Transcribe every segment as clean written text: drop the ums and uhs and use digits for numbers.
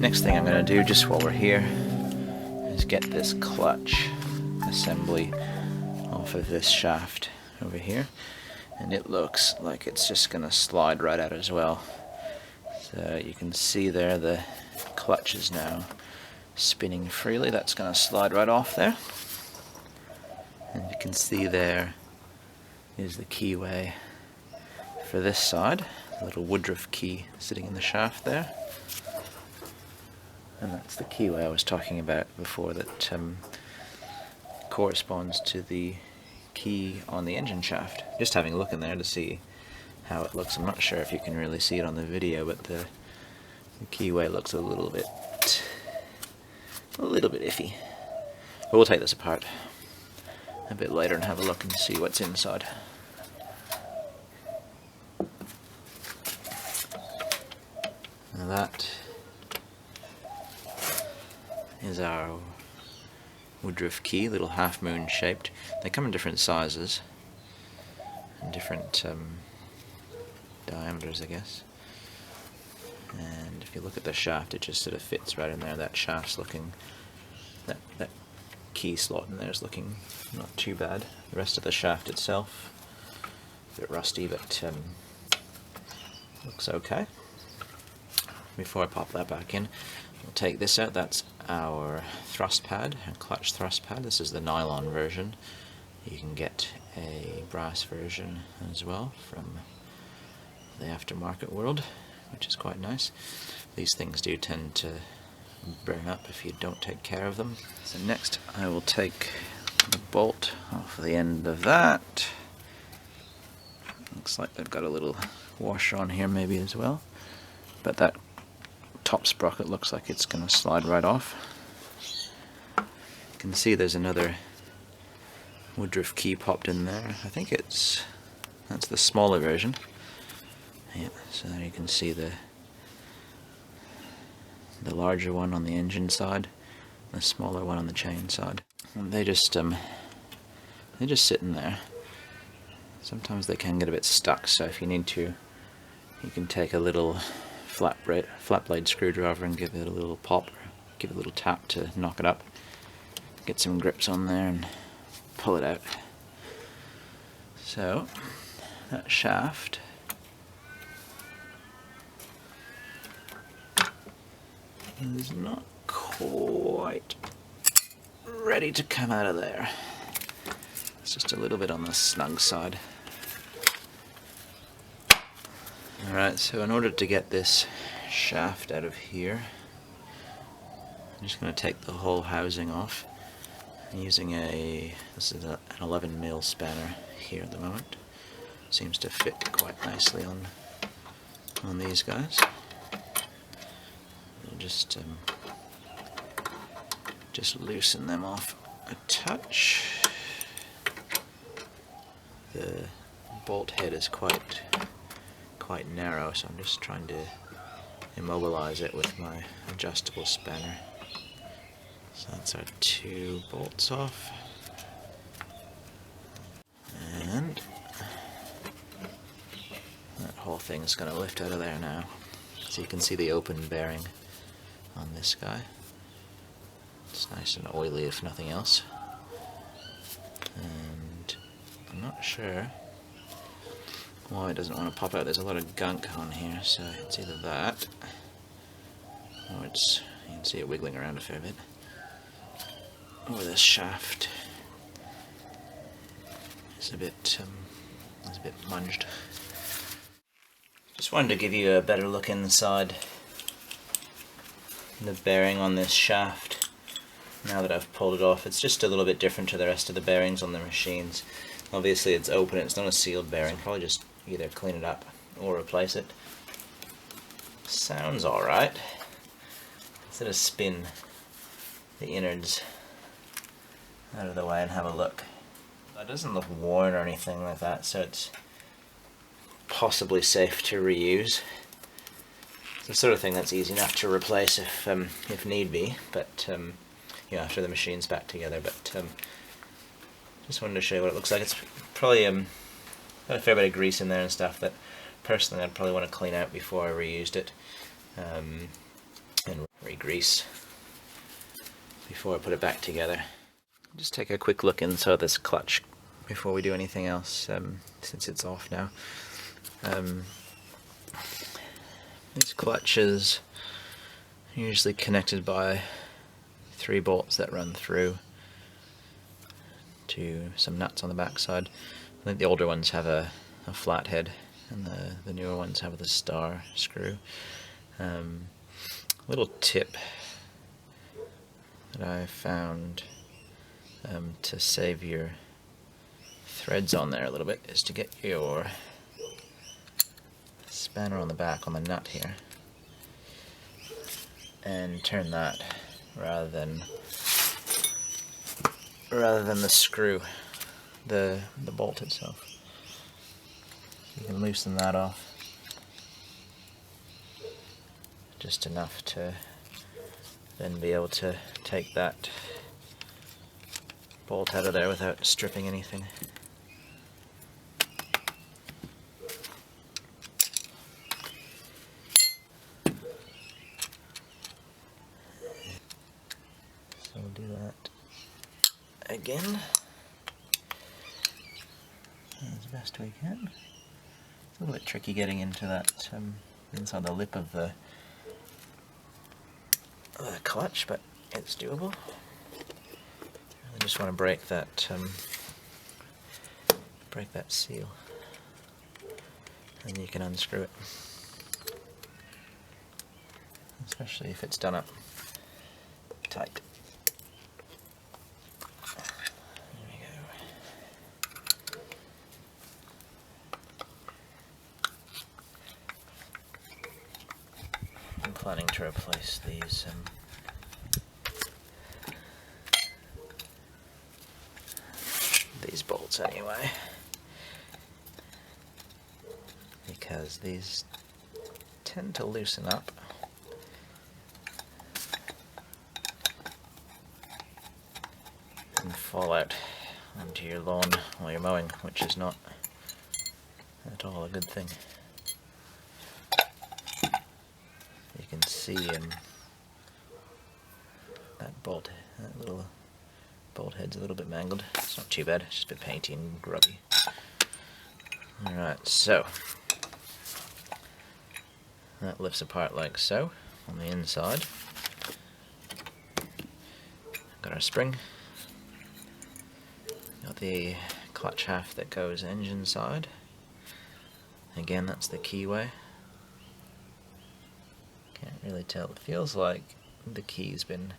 Next thing I'm going to do, just while we're here, is get this clutch assembly off of this shaft over here, and it looks like it's just going to slide right out as well. So you can see there the clutch is now spinning freely. That's going to slide right off there, and you can see there is the keyway for this side, a little Woodruff key sitting in the shaft there. And that's the keyway I was talking about before that corresponds to the key on the engine shaft. Just having a look in there to see how it looks. I'm not sure if you can really see it on the video, but the keyway looks a little bit iffy. But we'll take this apart a bit later and have a look and see what's inside. Now that is our Woodruff key, little half moon shaped. They come in different sizes and different diameters, I guess. And if you look at the shaft, it just sort of fits right in there. That shaft's looking, that key slot in there is looking not too bad. The rest of the shaft itself, a bit rusty, but looks okay. Before I pop that back in, we'll take this out. That's our thrust pad, our clutch thrust pad. This is the nylon version. You can get a brass version as well from the aftermarket world, which is quite nice. These things do tend to burn up if you don't take care of them. So next I will take the bolt off the end of that. Looks like they've got a little washer on here maybe as well, but that top sprocket looks like it's going to slide right off. You can see there's another Woodruff key popped in there. I think that's the smaller version. Yeah, so there you can see the larger one on the engine side, the smaller one on the chain side. And they just sit in there. Sometimes they can get a bit stuck, so if you need to, you can take a little flat blade screwdriver and give it a little pop, or give it a little tap to knock it up. Get some grips on there and pull it out. So that shaft is not quite ready to come out of there. It's just a little bit on the snug side. Alright, so in order to get this shaft out of here, I'm just going to take the whole housing off. I'm using this is an 11mm spanner here at the moment. Seems to fit quite nicely on these guys. We'll just loosen them off a touch. The bolt head is quite narrow, so I'm just trying to immobilize it with my adjustable spanner. So that's our 2 bolts off, and that whole thing is going to lift out of there now. So you can see the open bearing on this guy. It's nice and oily if nothing else, and I'm not sure why it doesn't want to pop out. There's a lot of gunk on here, so it's either that, or you can see it wiggling around a fair bit, or this shaft is a bit munged. Just wanted to give you a better look inside the bearing on this shaft. Now that I've pulled it off, it's just a little bit different to the rest of the bearings on the machines. Obviously it's open, it's not a sealed bearing. Probably just either clean it up or replace it. Sounds alright. Instead of spin the innards out of the way and have a look. It doesn't look worn or anything like that, so it's possibly safe to reuse. It's the sort of thing that's easy enough to replace if need be, but you know, after the machine's back together. But just wanted to show you what it looks like. It's probably got a fair bit of grease in there and stuff that personally I'd probably want to clean out before I reused it. And re-grease before I put it back together. Just take a quick look inside this clutch before we do anything else, since it's off now. These clutches are usually connected by 3 bolts that run through to some nuts on the back side. I think the older ones have a flat head, and the newer ones have the star screw. Little tip that I found to save your threads on there a little bit is to get your spanner on the back on the nut here and turn that rather than the screw, the bolt itself. You can loosen that off just enough to then be able to take that bolt out of there without stripping anything. So we'll do that again as best we can. It's a little bit tricky getting into that inside the lip of the clutch, but it's doable. I just want to break that seal, and you can unscrew it, especially if it's done up tight. There we go. I'm planning to replace these bolts anyway, because these tend to loosen up and fall out onto your lawn while you're mowing, which is not at all a good thing. You can see that little bolt head's a little bit mangled. It's not too bad, it's just a bit painty and grubby. Alright, so that lifts apart like so on the inside. Got our spring. Got the clutch haft that goes engine side. Again, that's the keyway. Can't really tell. It feels like the key's been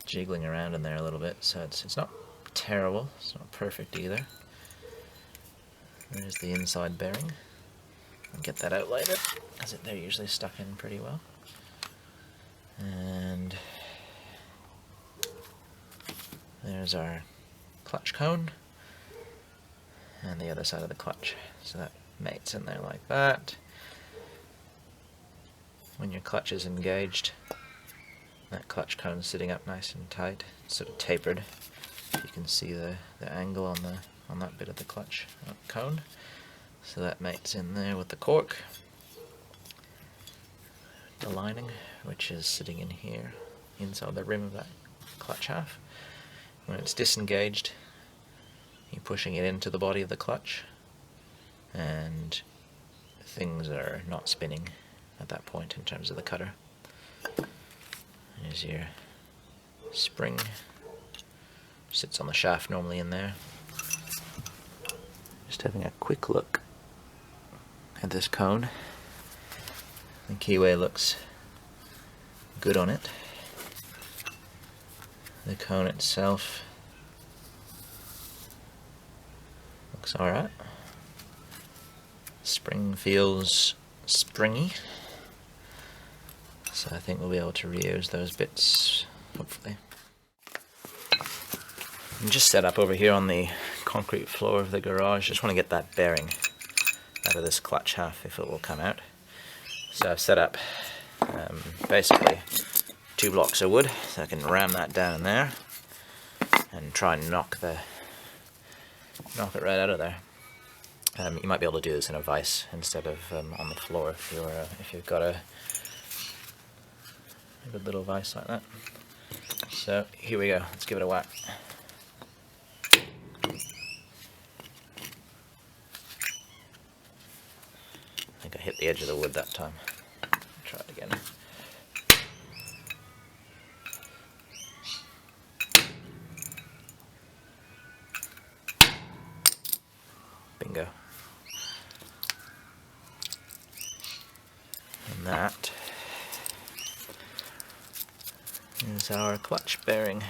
jiggling around in there a little bit, so it's not terrible, it's not perfect either. There's the inside bearing. I'll get that out later, because they're usually stuck in pretty well. And there's our clutch cone and the other side of the clutch, so that mates in there like that. When your clutch is engaged, that clutch cone is sitting up nice and tight, it's sort of tapered. You can see the angle on that bit of the clutch cone. So that mates in there with the cork. The lining, which is sitting in here, inside the rim of that clutch half. When it's disengaged, you're pushing it into the body of the clutch, and things are not spinning at that point in terms of the cutter. There's your spring, sits on the shaft normally in there. Just having a quick look at this cone. The keyway looks good on it. The cone itself looks alright. Spring feels springy, so I think we'll be able to reuse those bits, hopefully. I'm just set up over here on the concrete floor of the garage. Just want to get that bearing out of this clutch half, if it will come out. So I've set up basically 2 blocks of wood, so I can ram that down in there and try and knock it right out of there. You might be able to do this in a vise instead of on the floor if you've got a A good little vise like that. So here we go, let's give it a whack. I think I hit the edge of the wood that time. Try it again. Bingo. And that is our clutch bearing.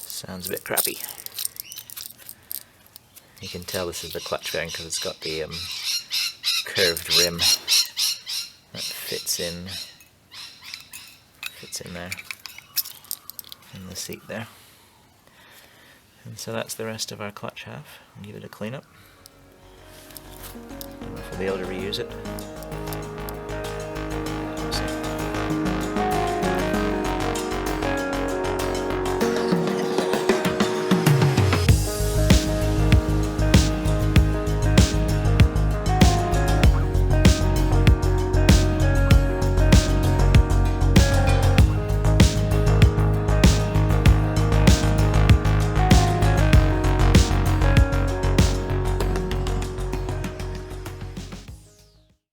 Sounds a bit crappy. You can tell this is the clutch bearing because it's got the curved rim that fits in there in the seat there. And so that's the rest of our clutch half. I'll give it a clean up. Don't know if we'll be able to reuse it.